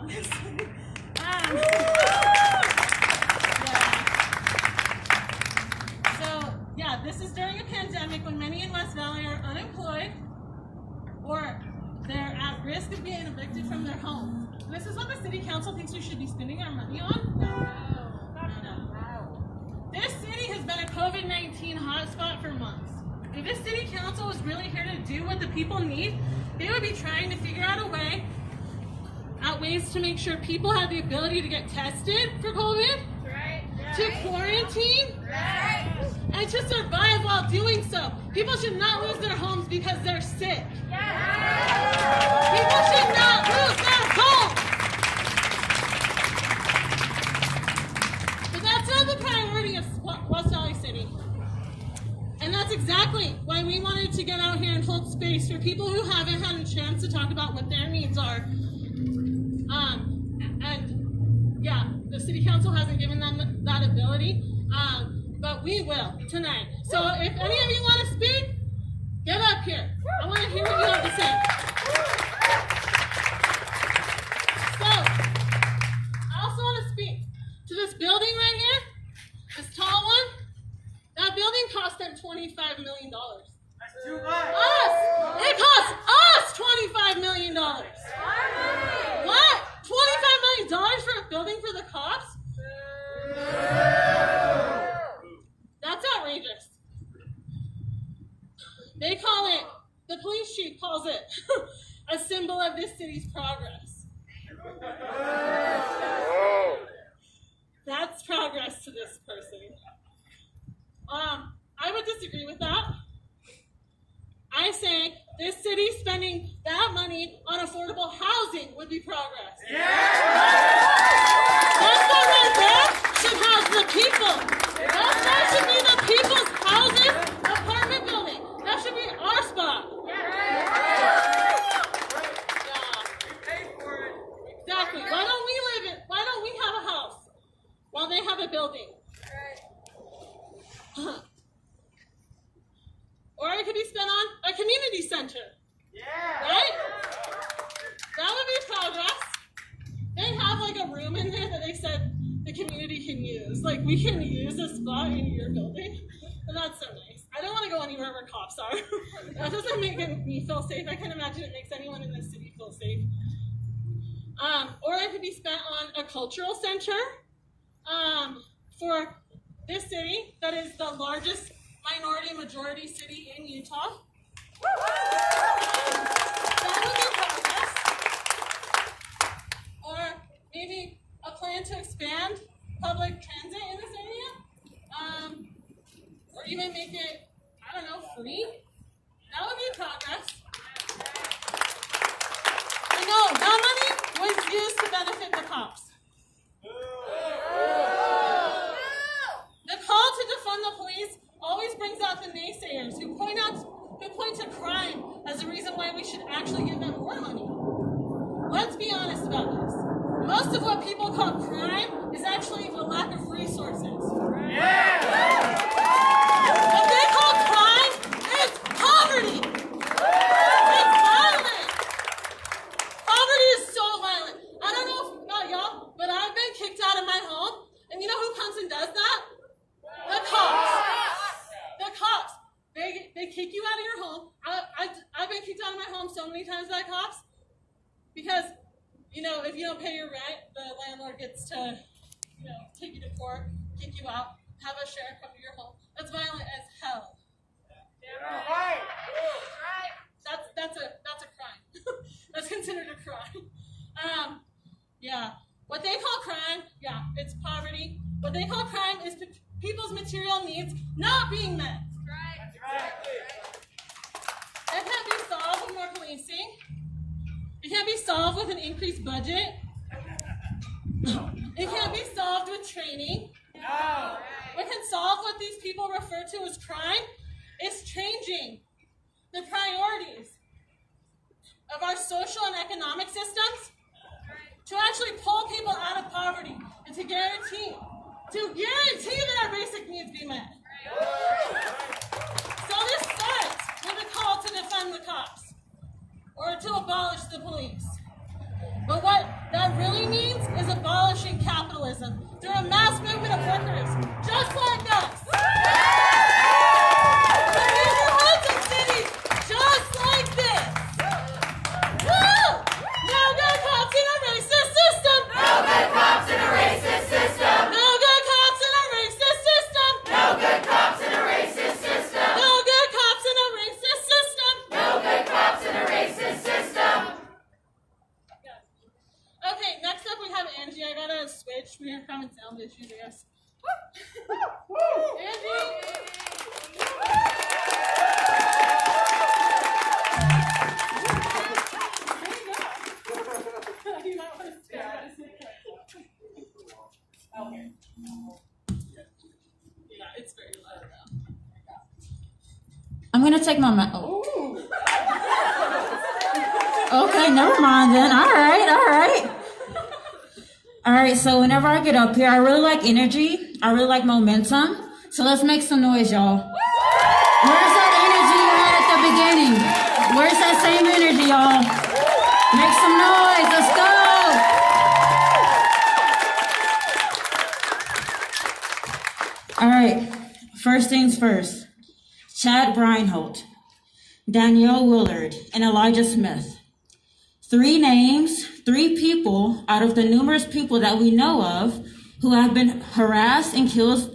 honestly. Yeah, this is during a pandemic when many in West Valley are unemployed or they're at risk of being evicted from their homes. This is what the city council thinks we should be spending our money on? No. This city has been a COVID-19 hotspot for months. If this city council was really here to do what the people need, they would be trying to figure out ways to make sure people have the ability to get tested for COVID, to quarantine, and to survive while doing so. People should not lose their homes because they're sick. People should not lose their homes. But that's not the priority of West Valley City. And that's exactly why we wanted to get out here and hold space for people who haven't had a chance to talk about what their needs are. The city council hasn't given them that ability, but we will tonight. So if any of you want to speak, get up here. I want to hear what you have to say. So, I also want to speak to this building right here, this tall one. That building cost them $25 million. That's too much. It cost us $25 million. What? $25 million for a building for the cops? That's outrageous. They call it, the police chief calls it a symbol of this city's progress. That's progress to this person. I would disagree with that. I say this city spending that money on affordable housing would be progress. That's what right there should house the people. That should be the people's housing apartment building. That should be our spot. Exactly. Why don't we have a house while they have a building? Or it could be spent on a community center. Right? That would be progress. They have like a room in there that they said the community can use. Like, we can use a spot in your building. And that's so nice. I don't want to go anywhere where cops are. That doesn't make me feel safe. I can't imagine it makes anyone in this city feel safe. Or it could be spent on a cultural center for this city that is the largest minority-majority city in Utah. That would be progress. Or maybe a plan to expand public transit in this area. Or even make it, I don't know, free. That would be progress. I know, that money was used to benefit the cops. The call to defund the police always brings out the naysayers who point to crime as the reason why we should actually give them more money. Let's be honest about this. Most of what people call crime is actually the lack of resources. What they call crime is poverty. It's violent. Poverty is so violent. I don't know about y'all, but I've been kicked out of my home, and you know who comes and does that? The cops. The cops. They kick you out of your home. I've been kicked out of my home so many times by cops because, you know, if you don't pay your rent, the landlord gets to, you know, take you to court, kick you out, have a sheriff come to your home. That's violent as hell. Right. That's a crime. That's considered a crime. Yeah. What they call crime, yeah, it's poverty. What they call crime is people's material needs not being met. That can't be solved with more policing. It can't be solved with an increased budget. It can't be solved with training. What can solve what these people refer to as crime is changing the priorities of our social and economic systems to actually pull people out of poverty and to guarantee that our basic needs be met. So this starts with a call to defund the cops or to abolish the police. But what that really capitalism through a mass movement of workers, just like us. The neighborhoods and cities, just like this. Woo! No good cops in a racist system. No good cops in a racist system. No good cops in a racist system. No good cops in a racist system. No good cops in a racist system. No good cops in a racist system. Okay, next up we have Angie. I gotta switch. We are having sound issues, I guess. Angie! You might want to stand. Okay. Yeah, it's very loud now. I'm gonna take my Okay, never mind then. All right. So whenever I get up here, I really like energy. I really like momentum. So let's make some noise, y'all. Where's that energy you had at the beginning? Where's that same energy, y'all? Make some noise. Let's go. All right. First things first. Chad Breinholt, Danielle Willard, and Elijah Smith. 3 names, 3 people out of the numerous people that we know of who have been harassed and killed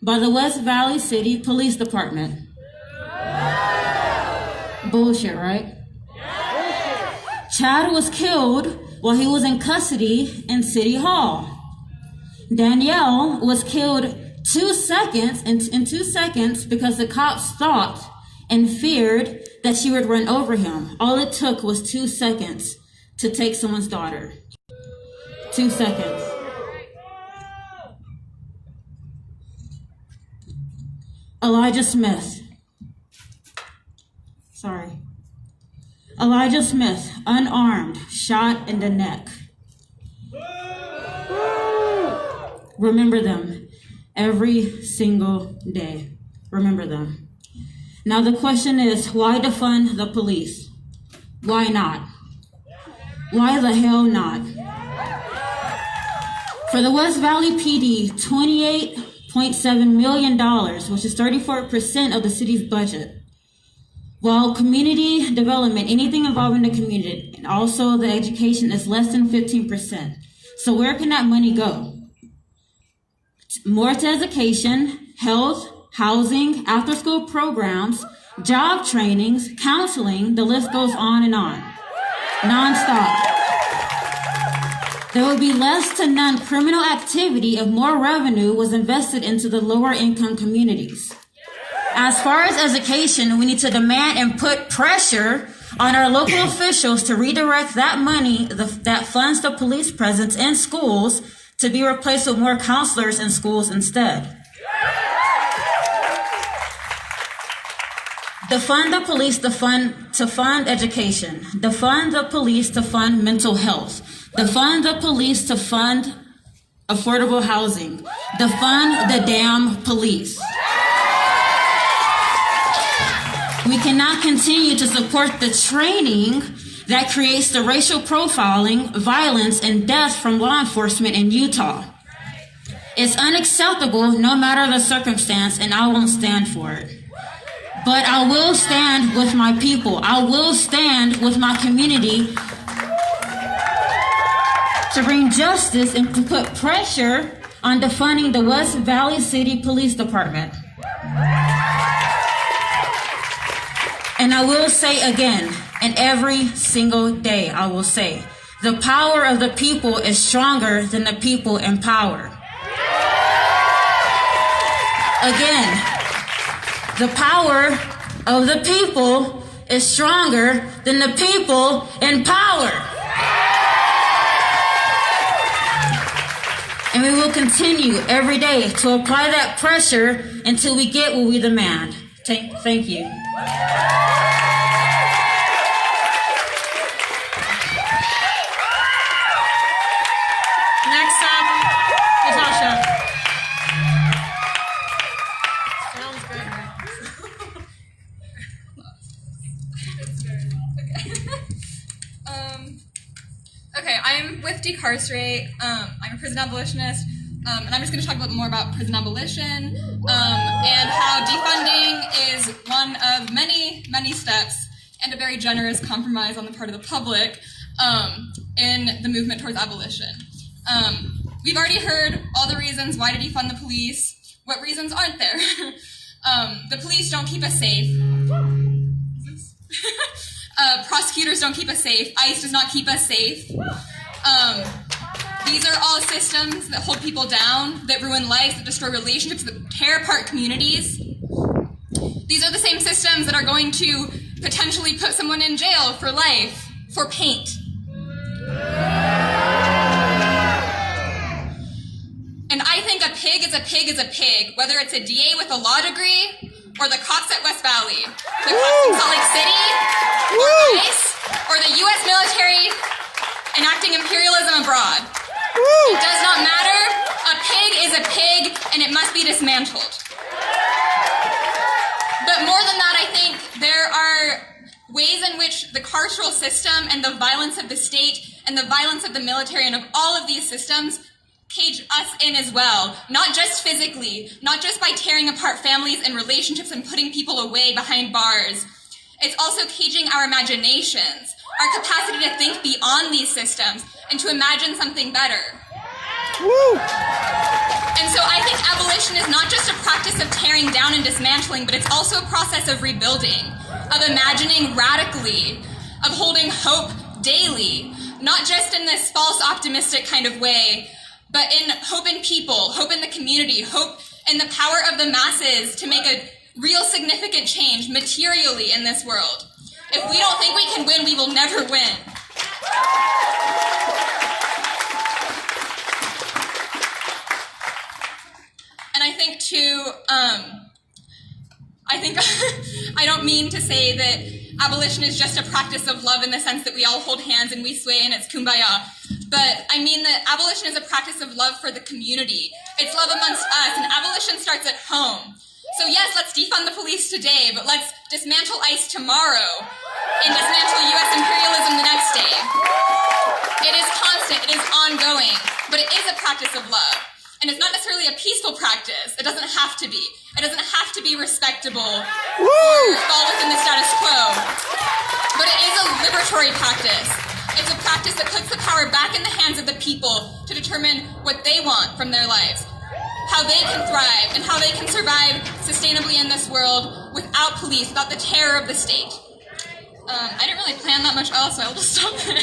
by the West Valley City Police Department. Bullshit, right? Chad was killed while he was in custody in City Hall. Danielle was killed 2 seconds in 2 seconds because the cops thought and feared that she would run over him. All it took was 2 seconds to take someone's daughter. 2 seconds. Elijah Smith, unarmed, shot in the neck. Remember them every single day. Remember them. Now the question is, why defund the police? Why not? Why the hell not? For the West Valley PD, $28.7 million, which is 34% of the city's budget. While community development, anything involving the community, and also the education is less than 15%. So where can that money go? More to education, health, housing, after-school programs, job trainings, counseling, the list goes on and on. Non-stop. There would be less to none criminal activity if more revenue was invested into the lower income communities. As far as education, we need to demand and put pressure on our local officials to redirect that money that funds the police presence in schools to be replaced with more counselors in schools instead. Defund the police to fund education. Defund the police to fund mental health. Defund the police to fund affordable housing. Defund the damn police. We cannot continue to support the training that creates the racial profiling, violence, and death from law enforcement in Utah. It's unacceptable no matter the circumstance, and I won't stand for it. But I will stand with my people. I will stand with my community to bring justice and to put pressure on defunding the West Valley City Police Department. And I will say again, and every single day I will say, the power of the people is stronger than the people in power. Again, the power of the people is stronger than the people in power. And we will continue every day to apply that pressure until we get what we demand. Thank you. Next up, Natasha. Sounds good, right? It's very well. Okay. Okay, I'm with Decarcerate. I'm a prison abolitionist, and I'm just going to talk a little more about prison abolition and how defunding is one of many, many steps and a very generous compromise on the part of the public in the movement towards abolition. We've already heard all the reasons why to defund the police. What reasons aren't there? The police don't keep us safe. Prosecutors don't keep us safe. ICE does not keep us safe. These are all systems that hold people down, that ruin lives, that destroy relationships, that tear apart communities. These are the same systems that are going to potentially put someone in jail for life, for paint. And I think a pig is a pig is a pig, whether it's a DA with a law degree or the cops at West Valley, the cops in Salt Lake City, or ICE, or the U.S. military enacting imperialism abroad. It does not matter. A pig is a pig, and it must be dismantled. But more than that, I think there are ways in which the carceral system and the violence of the state and the violence of the military and of all of these systems cage us in as well, not just physically, not just by tearing apart families and relationships and putting people away behind bars. It's also caging our imaginations, our capacity to think beyond these systems and to imagine something better. Woo! And so I think abolition is not just a practice of tearing down and dismantling, but it's also a process of rebuilding, of imagining radically, of holding hope daily, not just in this false optimistic kind of way, but in hope in people, hope in the community, hope in the power of the masses to make a real significant change materially in this world. If we don't think we can win, we will never win. And I think too, I don't mean to say that abolition is just a practice of love in the sense that we all hold hands and we sway and it's kumbaya. But I mean that abolition is a practice of love for the community. It's love amongst us, and abolition starts at home. So yes, let's defund the police today, but let's dismantle ICE tomorrow and dismantle U.S. imperialism the next day. It is constant, it is ongoing, but it is a practice of love. And it's not necessarily a peaceful practice. It doesn't have to be. It doesn't have to be respectable or fall within the status quo. But it is a liberatory practice. It's a practice that puts the power back in the hands of the people to determine what they want from their lives, how they can thrive, and how they can survive sustainably in this world without police, without the terror of the state. I didn't really plan that much else, so I'll just stop there.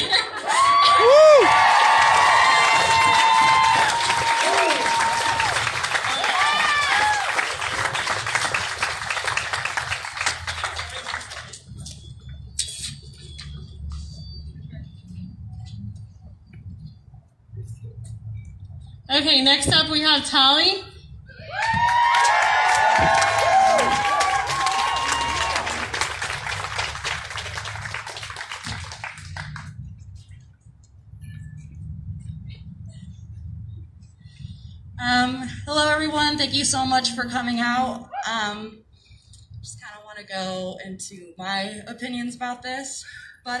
Okay, next up we have Tali. Hello everyone, thank you so much for coming out. Just kind of want to go into my opinions about this. But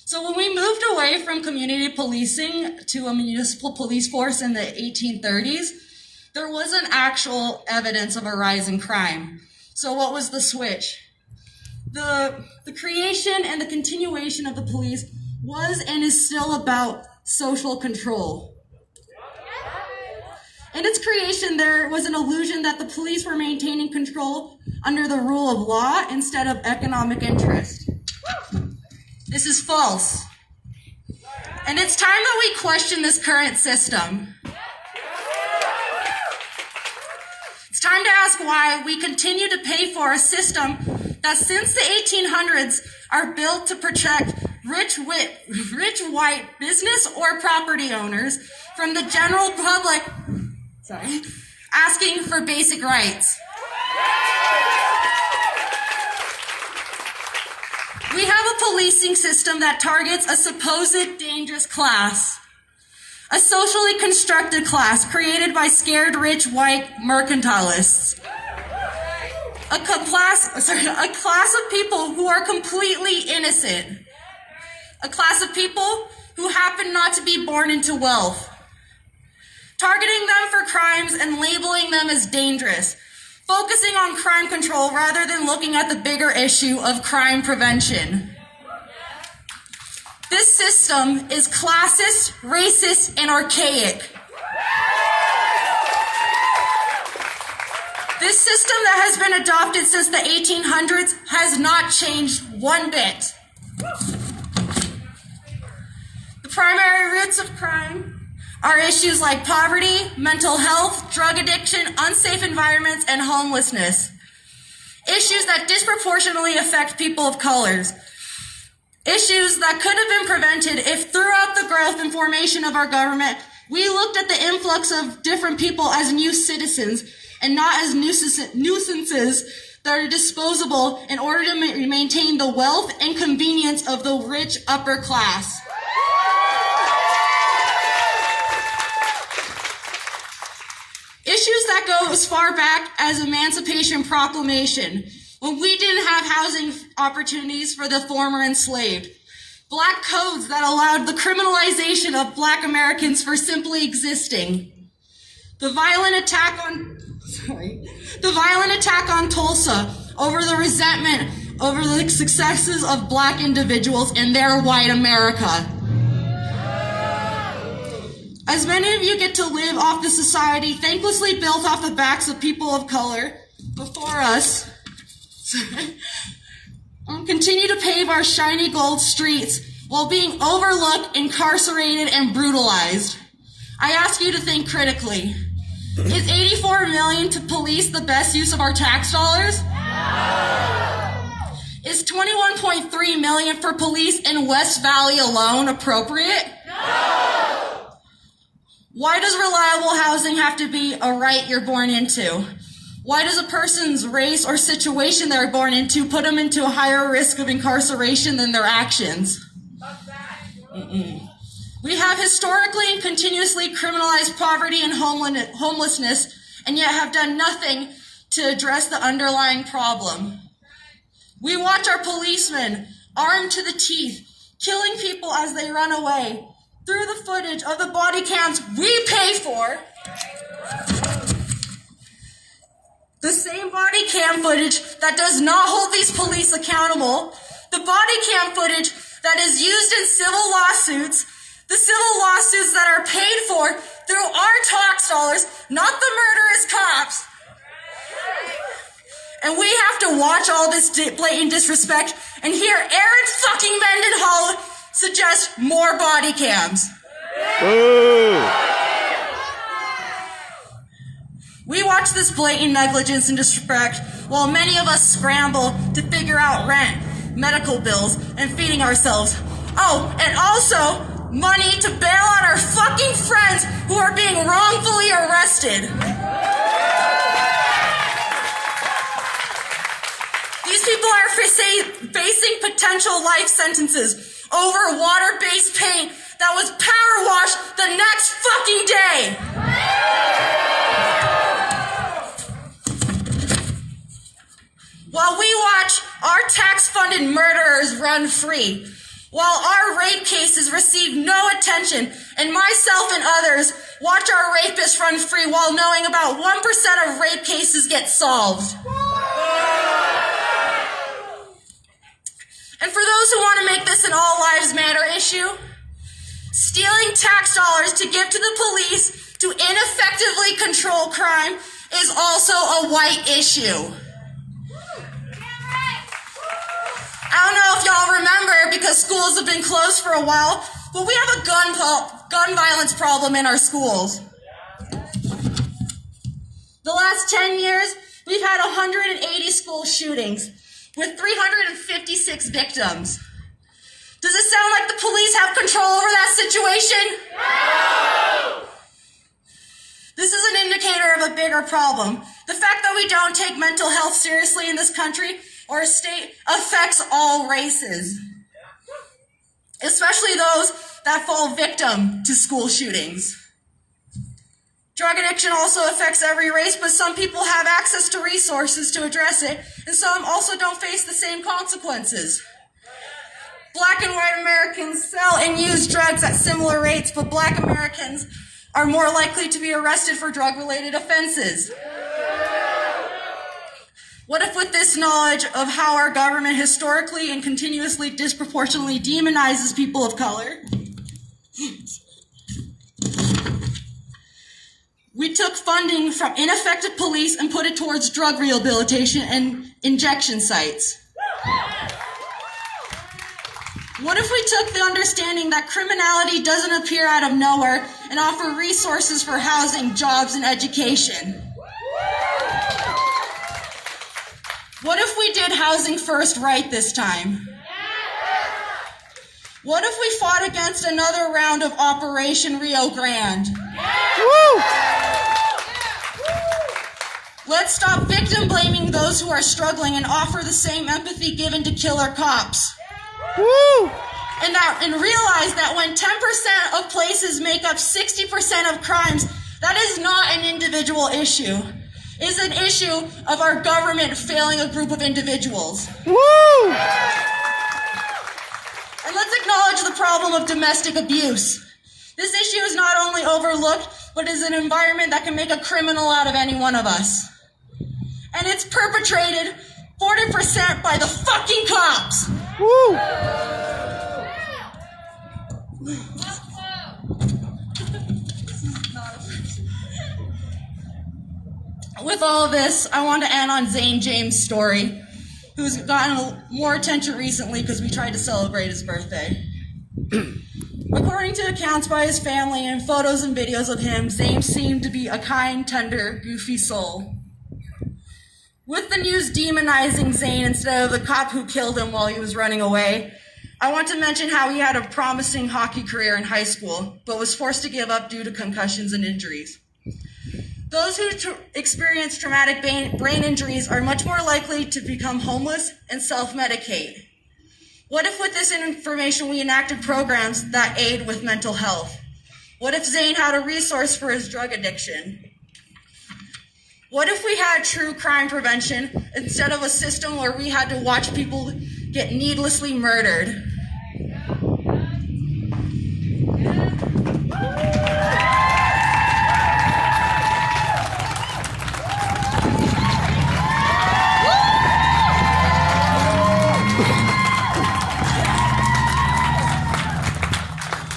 so when we moved away from community policing to a municipal police force in the 1830s, there wasn't actual evidence of a rise in crime. So what was the switch? The creation and the continuation of the police was and is still about social control. In its creation, there was an illusion that the police were maintaining control under the rule of law instead of economic interest. This is false. And it's time that we question this current system. It's time to ask why we continue to pay for a system that since the 1800s are built to protect rich white business or property owners from the general public asking for basic rights. We have a policing system that targets a supposed dangerous class, a socially constructed class created by scared rich white mercantilists, a class of people who are completely innocent, a class of people who happen not to be born into wealth, targeting them for crimes and labeling them as dangerous, focusing on crime control rather than looking at the bigger issue of crime prevention. This system is classist, racist, and archaic. This system that has been adopted since the 1800s has not changed one bit. The primary roots of crime are issues like poverty, mental health, drug addiction, unsafe environments, and homelessness. Issues that disproportionately affect people of colors. Issues that could have been prevented if throughout the growth and formation of our government, we looked at the influx of different people as new citizens and not as nuisances that are disposable in order to maintain the wealth and convenience of the rich upper class. Issues that go as far back as Emancipation Proclamation, when we didn't have housing opportunities for the former enslaved. Black codes that allowed the criminalization of Black Americans for simply existing. The violent attack on Tulsa over the resentment over the successes of Black individuals in their white America. As many of you get to live off the society thanklessly built off the backs of people of color before us, continue to pave our shiny gold streets while being overlooked, incarcerated, and brutalized. I ask you to think critically. Is $84 million to police the best use of our tax dollars? No. Is $21.3 million for police in West Valley alone appropriate? No. Why does reliable housing have to be a right you're born into? Why does a person's race or situation they're born into put them into a higher risk of incarceration than their actions? We have historically and continuously criminalized poverty and homelessness, and yet have done nothing to address the underlying problem. We watch our policemen, armed to the teeth, killing people as they run away, through the footage of the body cams we pay for. The same body cam footage that does not hold these police accountable, the body cam footage that is used in civil lawsuits, the civil lawsuits that are paid for through our tax dollars, not the murderous cops. And we have to watch all this blatant disrespect and hear Aaron fucking Mendenhall suggest more body cams. Boo! We watch this blatant negligence and disrespect while many of us scramble to figure out rent, medical bills, and feeding ourselves. Oh, and also money to bail out our fucking friends who are being wrongfully arrested. These people are facing potential life sentences over water-based paint that was power washed the next fucking day. While we watch our tax-funded murderers run free, while our rape cases receive no attention, and myself and others watch our rapists run free while knowing about 1% of rape cases get solved. And for those who want to make this an all lives matter issue, stealing tax dollars to give to the police to ineffectively control crime is also a white issue. I don't know if y'all remember because schools have been closed for a while, but we have a gun violence problem in our schools. The last 10 years, we've had 180 school shootings with 356 victims. Does it sound like the police have control over that situation? No! This is an indicator of a bigger problem. The fact that we don't take mental health seriously in this country or state affects all races, especially those that fall victim to school shootings. Drug addiction also affects every race, but some people have access to resources to address it, and some also don't face the same consequences. Black and white Americans sell and use drugs at similar rates, but Black Americans are more likely to be arrested for drug-related offenses. What if with this knowledge of how our government historically and continuously disproportionately demonizes people of color, we took funding from ineffective police and put it towards drug rehabilitation and injection sites? What if we took the understanding that criminality doesn't appear out of nowhere and offer resources for housing, jobs, and education? What if we did housing first right this time? What if we fought against another round of Operation Rio Grande? Woo! Let's stop victim blaming those who are struggling and offer the same empathy given to killer cops. Woo! And realize that when 10% of places make up 60% of crimes, that is not an individual issue. It's an issue of our government failing a group of individuals. Woo! And let's acknowledge the problem of domestic abuse. This issue is not only overlooked, but is an environment that can make a criminal out of any one of us. And it's perpetrated 40% by the fucking cops. Woo! With all of this, I want to end on Zane James' story, who's gotten more attention recently because we tried to celebrate his birthday. According to accounts by his family and photos and videos of him, Zane seemed to be a kind, tender, goofy soul. With the news demonizing Zane instead of the cop who killed him while he was running away, I want to mention how he had a promising hockey career in high school, but was forced to give up due to concussions and injuries. Those who experience traumatic brain injuries are much more likely to become homeless and self-medicate. What if with this information we enacted programs that aid with mental health? What if Zane had a resource for his drug addiction? What if we had true crime prevention instead of a system where we had to watch people get needlessly murdered?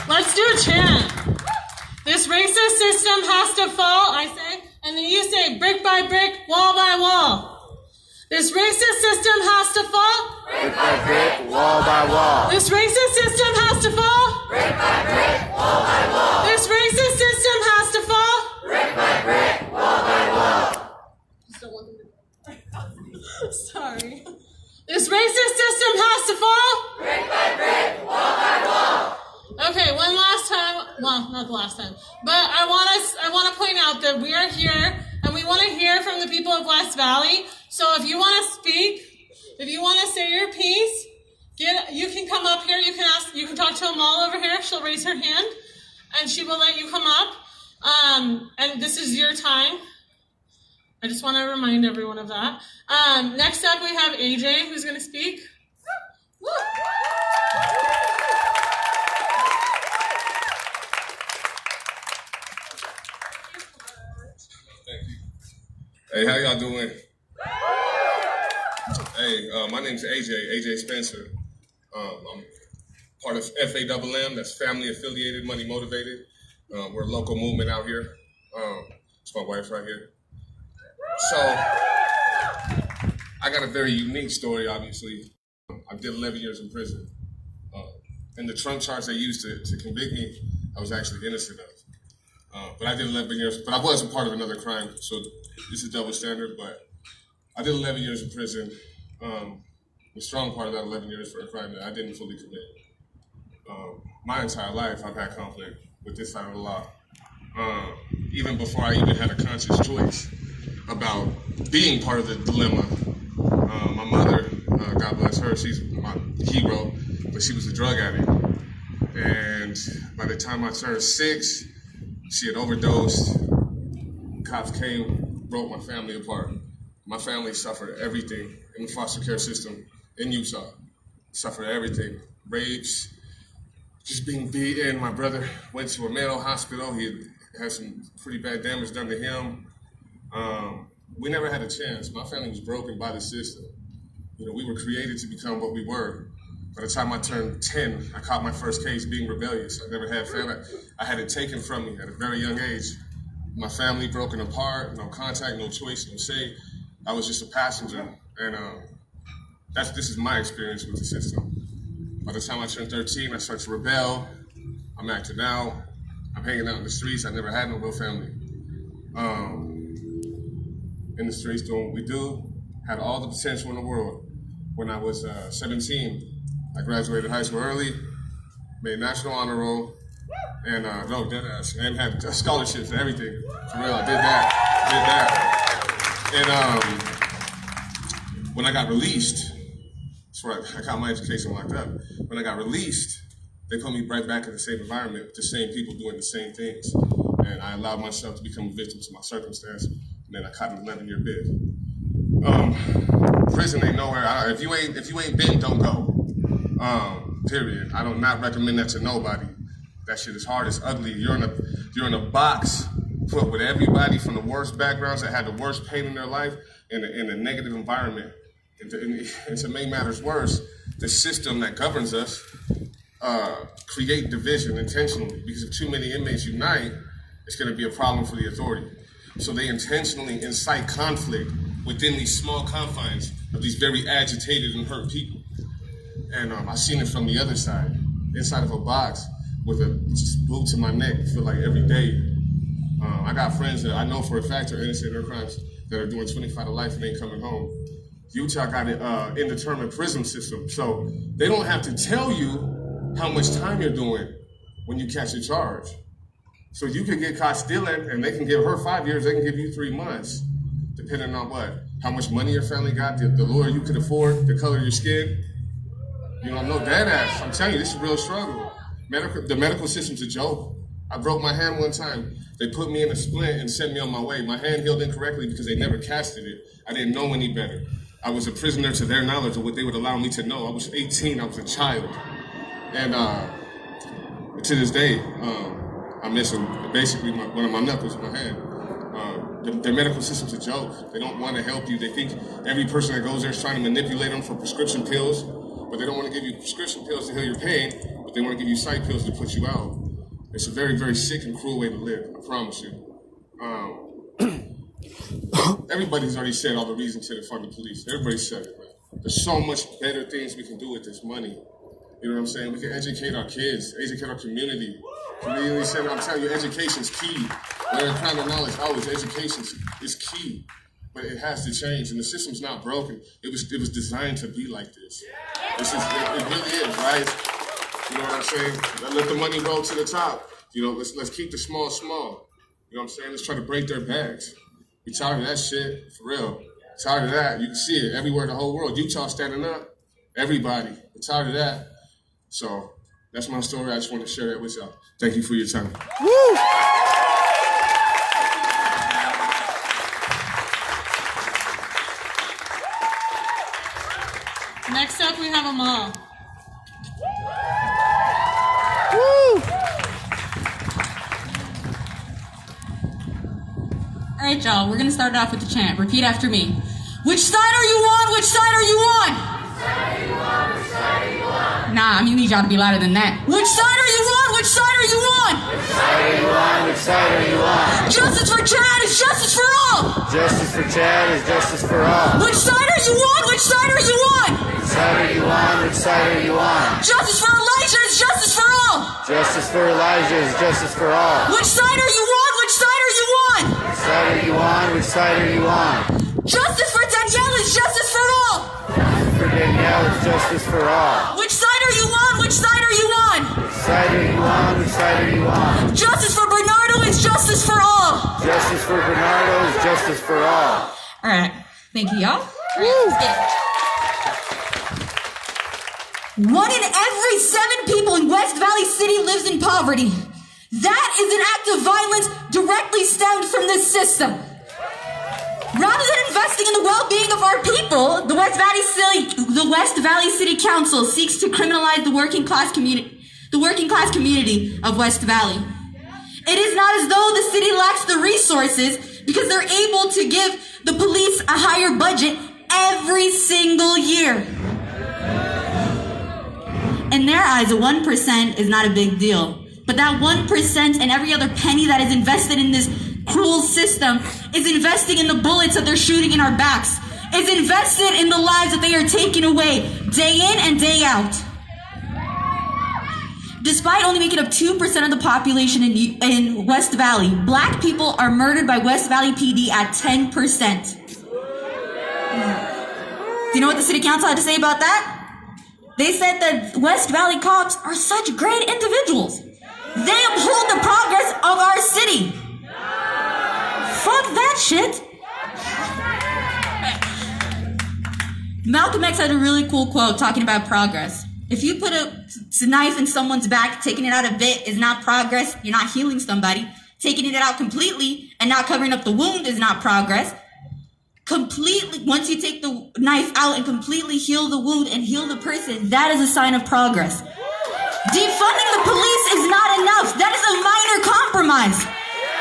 Let's do a chant. This racist system has to fall, I say, and then you say brick by brick, wall by wall. This racist system has to fall. Brick by brick, wall by wall. This racist system has to fall. Brick by brick, wall by wall. This racist system has to fall. Brick by brick, wall by wall. Sorry. This racist system has to fall. Brick by brick, wall by wall. Okay, one last time. Well, not the last time, but I want to point out that we are here and we want to hear from the people of West Valley. So if you want to speak, if you want to say your piece, you can come up here. You can talk to Amal over here. She'll raise her hand, and she will let you come up. And this is your time. I just want to remind everyone of that. Next up, we have AJ, who's going to speak. Woo! Thank you. Hey, how y'all doing? Hey, my name's AJ Spencer. I'm part of FAMM, that's Family Affiliated, Money Motivated. We're a local movement out here. It's my wife right here. So, I got a very unique story, obviously. I did 11 years in prison. And the trunk charge they used to convict me, I was actually innocent of. But I did 11 years, but I wasn't part of another crime, so this is double standard, but I did 11 years in prison. The strong part of that 11 years for a crime that I didn't fully commit. My entire life, I've had conflict with this side of the law. Even before I even had a conscious choice about being part of the dilemma. My mother, God bless her, she's my hero, but she was a drug addict. And by the time I turned 6, she had overdosed. Cops came, broke my family apart. My family suffered everything in the foster care system in Utah. Suffered everything. rapes, just being beaten. My brother went to a mental hospital. He had some pretty bad damage done to him. We never had a chance. My family was broken by the system. You know, we were created to become what we were. By the time I turned 10, I caught my first case being rebellious. I never had family. I had it taken from me at a very young age. My family broken apart, no contact, no choice, no say. I was just a passenger. And this is my experience with the system. By the time I turned 13, I started to rebel. I'm acting out. I'm hanging out in the streets. I never had no real family. In the streets doing what we do, had all the potential in the world. When I was 17, I graduated high school early, made national honor roll, and deadass, and had scholarships and everything. For real, I did that. And when I got released, that's where I got my education locked up. When I got released, they put me right back in the same environment with the same people doing the same things. And I allowed myself to become a victim to my circumstance, and then I caught an 11-year bid. Prison ain't nowhere. If you ain't been, don't go. Period. I do not recommend that to nobody. That shit is hard. It's ugly. You're in a box put with everybody from the worst backgrounds that had the worst pain in their life in a negative environment. And to make matters worse, the system that governs us create division intentionally, because if too many inmates unite, it's going to be a problem for the authority. So they intentionally incite conflict within these small confines of these very agitated and hurt people. And I've seen it from the other side, inside of a box with a just boot to my neck, I feel like every day. I got friends that I know for a fact are innocent in their crimes that are doing 25 to life and ain't coming home. Utah got an indeterminate prison system, so they don't have to tell you how much time you're doing when you catch a charge. So you can get caught stealing, and they can give her 5 years, they can give you 3 months, depending on what? How much money your family got, the lawyer you could afford, the color of your skin. You know, no dead ass. I'm telling you, this is a real struggle. The medical system's a joke. I broke my hand one time. They put me in a splint and sent me on my way. My hand healed incorrectly because they never casted it. I didn't know any better. I was a prisoner to their knowledge of what they would allow me to know. I was 18, I was a child. And to this day, I'm missing basically one of my knuckles in my hand. The medical system's a joke. They don't want to help you. They think every person that goes there is trying to manipulate them for prescription pills, but they don't want to give you prescription pills to heal your pain, but they want to give you psych pills to put you out. It's a very, very sick and cruel way to live, I promise you. Everybody's already said all the reasons to defund the police. Everybody said it, man. There's so much better things we can do with this money. You know what I'm saying? We can educate our kids, educate our community. Community center, I'm telling you, education's key. Learning crime and knowledge, always education is key. But it has to change, and the system's not broken. It was designed to be like this. It really is, right? You know what I'm saying? Let the money roll to the top. You know, let's keep the small small. You know what I'm saying? Let's try to break their backs. We tired of that shit, for real. Tired of that. You can see it everywhere in the whole world. Utah standing up. Everybody. We're tired of that. So that's my story. I just want to share that with y'all. Thank you for your time. Woo! Next up, we have Amal. Woo! All right, y'all, we're going to start it off with the chant. Repeat after me. Which side are you on? Which side are you on? Which side are you on? Which side are you on? Nah, I'm going to need y'all to be louder than that. Which side are you on? Which side are you on? Which side are you on? Which side are you on? Justice for Chad is justice for all. Justice for Chad is justice for all. Which side are you on? Which side are you on? Which side are you on? Which side are you on? Justice for Elijah is justice for all. Justice for Elijah is justice for all. Which side are you on? Which side are you on? Which side are you on? Which side are you on? Justice for Danielle is justice for all. Justice for Danielle is justice for all. Which side are you on? Which side are you on? Which side are you on? Which side are you on? Justice for Bernardo is justice for all. Justice for Bernardo is justice for all. All right. Thank you, y'all. All right, let's get it. 1 in every 7 people in West Valley City lives in poverty. That is an act of violence directly stemmed from this system. Rather than investing in the well-being of our people, the West Valley City Council seeks to criminalize the working class community of West Valley. It is not as though the city lacks the resources because they're able to give the police a higher budget every single year. In their eyes, 1% is not a big deal. But that 1% and every other penny that is invested in this cruel system is investing in the bullets that they're shooting in our backs. Is invested in the lives that they are taking away day in and day out. Despite only making up 2% of the population in West Valley, black people are murdered by West Valley PD at 10%. Do you know what the city council had to say about that? They said that West Valley cops are such great individuals. They uphold the progress of our city. Fuck that shit. Malcolm X had a really cool quote talking about progress. If you put a knife in someone's back, taking it out a bit is not progress. You're not healing somebody. Taking it out completely and not covering up the wound is not progress. Completely, once you take the knife out and completely heal the wound and heal the person, that is a sign of progress. Defunding the police is not enough. That is a minor compromise.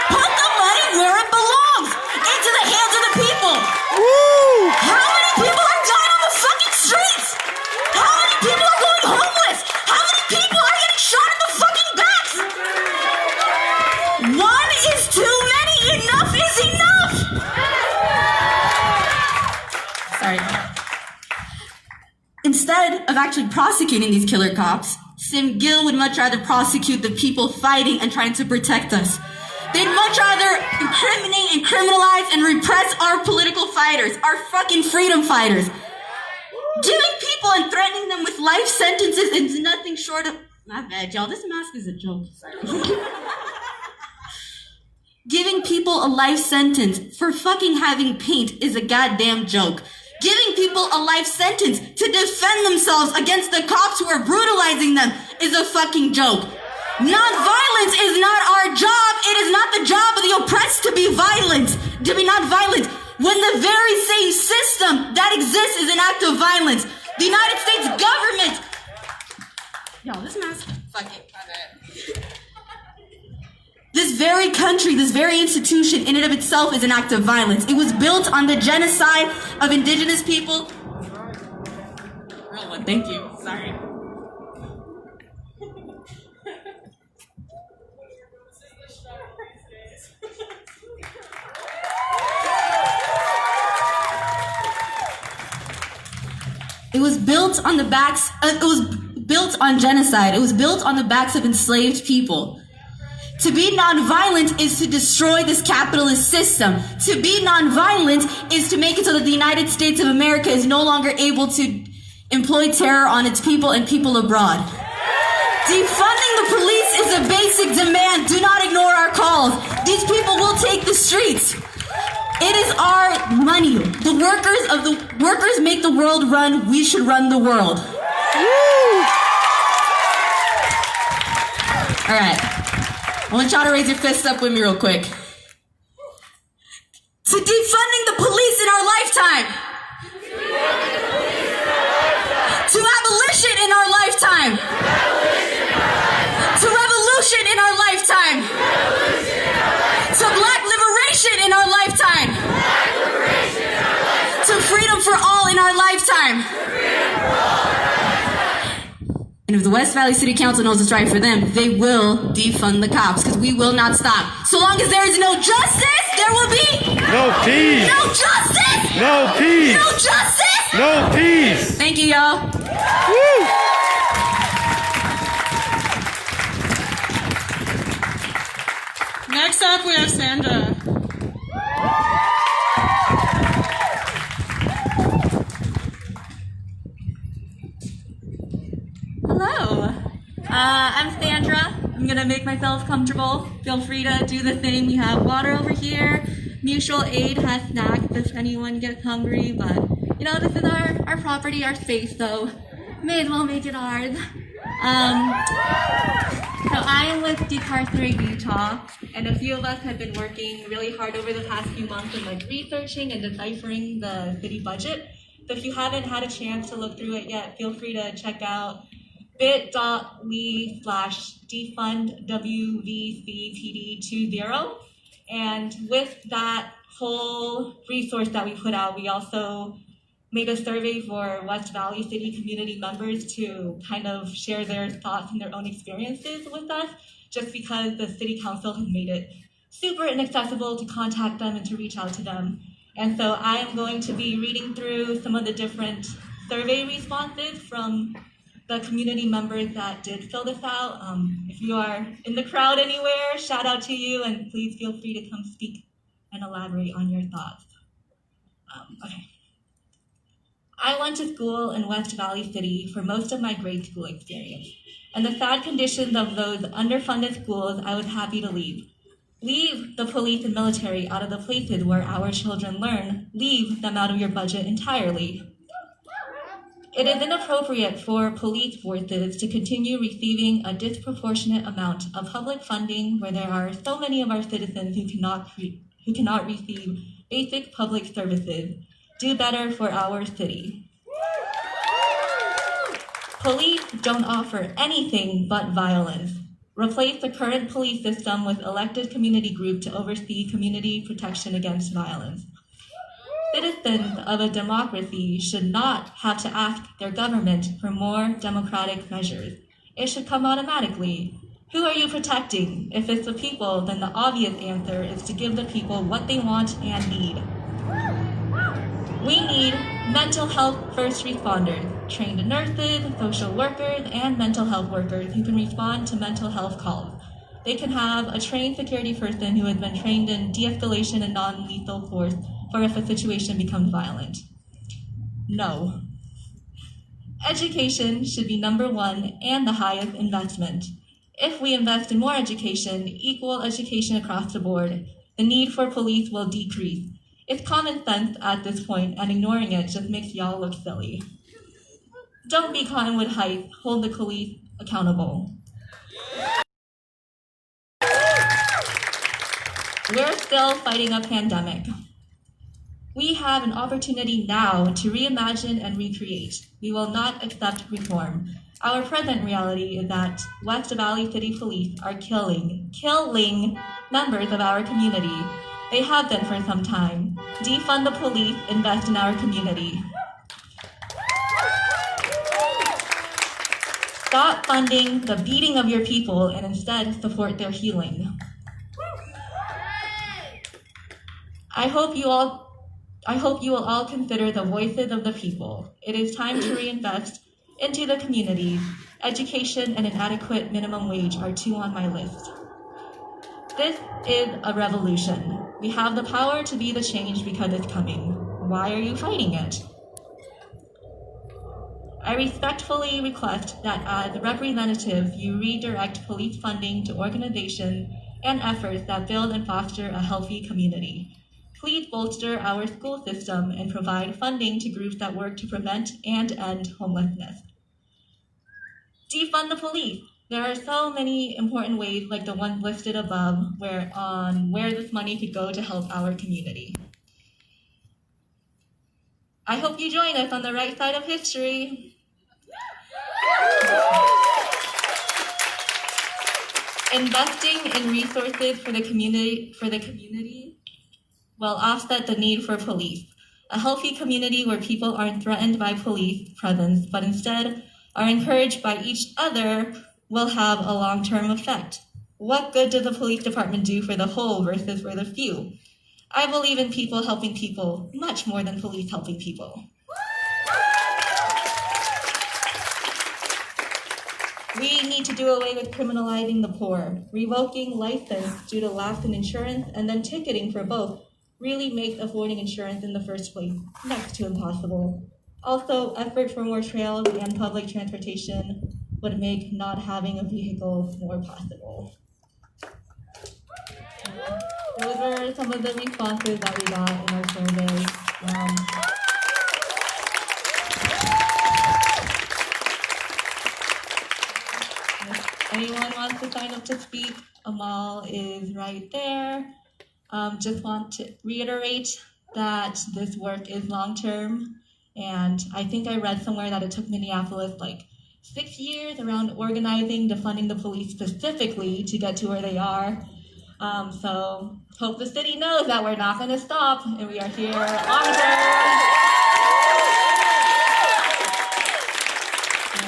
Put the money where it belongs, into the hands of the people. Woo! How many people are dying on the fucking streets? How many people are going homeless? How many people are getting shot in the fucking backs? One is too many. Enough is enough. Sorry. Instead of actually prosecuting these killer cops, Sim Gill would much rather prosecute the people fighting and trying to protect us. They'd much rather incriminate and criminalize and repress our political fighters, our fucking freedom fighters. Giving people and threatening them with life sentences is nothing short of... My bad, y'all. This mask is a joke. Giving people a life sentence for fucking having paint is a goddamn joke. Giving people a life sentence to defend themselves against the cops who are brutalizing them is a fucking joke. Non-violence is not our job. It is not the job of the oppressed to be violent, to be not violent, when the very same system that exists is an act of violence. The United States government... Y'all, this mask... Fuck it. My bad. This very country, this very institution in and of itself is an act of violence. It was built on the genocide of indigenous people. Real one, thank you. Sorry. It was built on the backs, it was built on genocide. It was built on the backs of enslaved people. To be nonviolent is to destroy this capitalist system. To be nonviolent is to make it so that the United States of America is no longer able to employ terror on its people and people abroad. Defunding the police is a basic demand. Do not ignore our calls. These people will take the streets. It is our money. The workers make the world run. We should run the world. All right. I want y'all to raise your fists up with me real quick. To defunding the police in our lifetime. To abolition in our lifetime. To revolution in our lifetime. To black liberation in our lifetime. To freedom for all in our lifetime. And if the West Valley City Council knows it's right for them, they will defund the cops, because we will not stop. So long as there is no justice, there will be No peace. no justice. No peace. No justice. No peace. Thank you, y'all. Woo! Next up, we have Sandra. Hello, I'm Sandra. I'm gonna make myself comfortable. Feel free to do the thing. We have water over here. Mutual aid has snacks if anyone gets hungry, but you know, this is our property, our space, so may as well make it ours. So I am with Decarcerate Utah, and a few of us have been working really hard over the past few months in researching and deciphering the city budget. So if you haven't had a chance to look through it yet, feel free to check out bit.ly/defundwvcpd20. And with that whole resource that we put out, we also made a survey for West Valley City community members to kind of share their thoughts and their own experiences with us, just because the city council has made it super inaccessible to contact them and to reach out to them. And so I am going to be reading through some of the different survey responses from the community members that did fill this out. If you are in the crowd anywhere, shout out to you, and please feel free to come speak and elaborate on your thoughts. Okay. I went to school in West Valley City for most of my grade school experience, and the sad conditions of those underfunded schools I was happy to leave. Leave the police and military out of the places where our children learn. Leave them out of your budget entirely. It is inappropriate for police forces to continue receiving a disproportionate amount of public funding where there are so many of our citizens who cannot receive basic public services. Do better for our city. Police don't offer anything but violence. Replace the current police system with elected community group to oversee community protection against violence. Citizens of a democracy should not have to ask their government for more democratic measures. It should come automatically. Who are you protecting? If it's the people, then the obvious answer is to give the people what they want and need. We need mental health first responders, trained nurses, social workers, and mental health workers who can respond to mental health calls. They can have a trained security person who has been trained in de-escalation and non-lethal force for if a situation becomes violent. No. Education should be number one and the highest investment. If we invest in more education, equal education across the board, the need for police will decrease. It's common sense at this point, and ignoring it just makes y'all look silly. Don't be Cottonwood Heights. Hold the police accountable. We're still fighting a pandemic. We have an opportunity now to reimagine and recreate. We will not accept reform. Our present reality is that West Valley City Police are killing members of our community. They have been for some time. Defund the police, invest in our community. Stop funding the beating of your people and instead support their healing. I hope you will all consider the voices of the people. It is time to reinvest into the community. Education and an adequate minimum wage are two on my list. This is a revolution. We have the power to be the change because it's coming. Why are you fighting it? I respectfully request that as representatives, you redirect police funding to organizations and efforts that build and foster a healthy community. Please bolster our school system and provide funding to groups that work to prevent and end homelessness. Defund the police. There are so many important ways, like the ones listed above, where this money could go to help our community. I hope you join us on the right side of history. Investing in resources for the community will offset the need for police. A healthy community where people aren't threatened by police presence, but instead are encouraged by each other will have a long-term effect. What good does the police department do for the whole versus for the few? I believe in people helping people much more than police helping people. We need to do away with criminalizing the poor. Revoking license due to lapse in insurance and then ticketing for both really makes avoiding insurance in the first place next to impossible. Also, effort for more trails and public transportation would make not having a vehicle more possible. Those are some of the responses that we got in our survey. anyone wants to sign up to speak, Amal is right there. Just want to reiterate that this work is long-term, and I think I read somewhere that it took Minneapolis like 6 years around organizing, defunding the police specifically to get to where they are. So hope the city knows that we're not going to stop, and we are here long-term.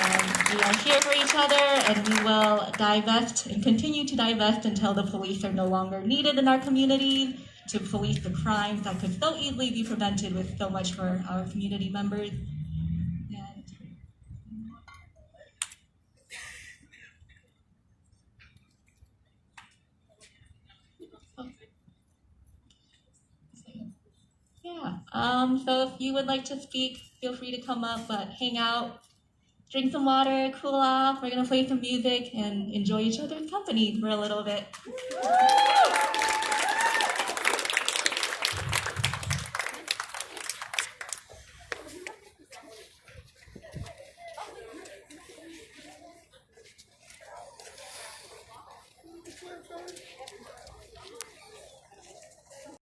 And we are here for each other, and we will divest and continue to divest until the police are no longer needed in our community to police the crimes that could so easily be prevented with so much for our community members. And yeah, so if you would like to speak, feel free to come up, but hang out, drink some water, cool off. We're gonna play some music and enjoy each other's company for a little bit.